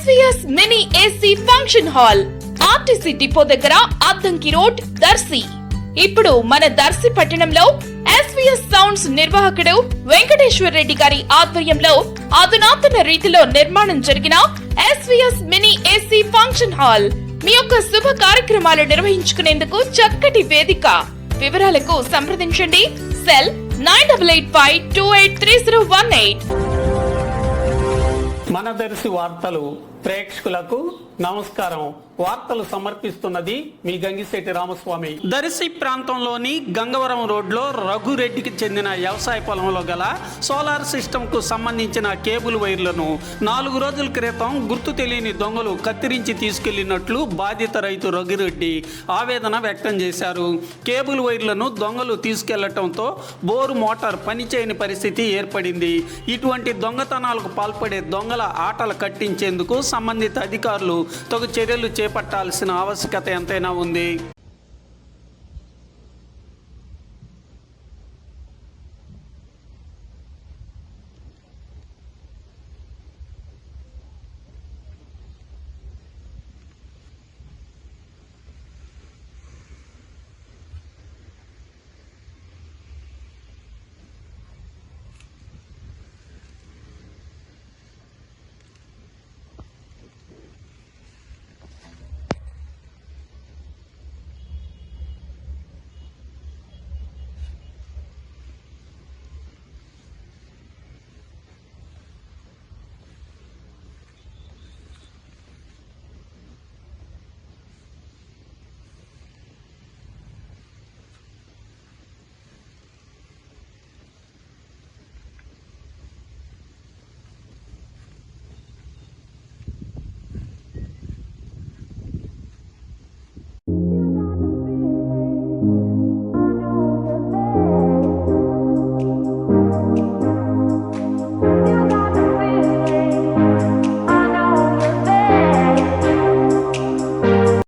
SVS mini AC function hall RTC depot దగ్గర Addanki road, Darsi. ఇప్పుడు మన దర్శి పట్టణంలో ఎస్వీఎస్ సౌండ్స్ నిర్వాహకుడు వెంకటేశ్వర రెడ్డి గారి ఆధ్వర్యంలో అధునాతన రీతిలో నిర్మాణం జరిగిన SVS mini AC function hall మీ యొక్క శుభ కార్యక్రమాలు నిర్వహించుకునేందుకు చక్కటి వేదిక. వివరాలకు సంప్రదించండి. సెల్ 9885283018. మన దర్శి వార్తలు ప్రేక్షకులకు నమస్కారం. వార్తలు సమర్పిస్తున్నది మీ గంగిశెట్టి రామస్వామి. దర్శి ప్రాంతంలోని గంగవరం రోడ్లో రఘురెడ్డికి చెందిన వ్యవసాయ పొలంలో గల సోలార్ సిస్టంకు సంబంధించిన కేబుల్ వైర్లను 4 రోజుల క్రితం గుర్తు తెలియని దొంగలు కత్తిరించి తీసుకెళ్లినట్లు బాధిత రైతు రఘురెడ్డి ఆవేదన వ్యక్తం చేశారు. కేబుల్ వైర్లను దొంగలు తీసుకెళ్లటంతో బోరు మోటార్ పనిచేయని పరిస్థితి ఏర్పడింది. ఇటువంటి దొంగతనాలకు పాల్పడే దొంగల ఆటలు కట్టించేందుకు సంబంధిత అధికారులు తగు చర్యలు చేపట్టాల్సిన ఆవశ్యకత ఎంతైనా ఉంది.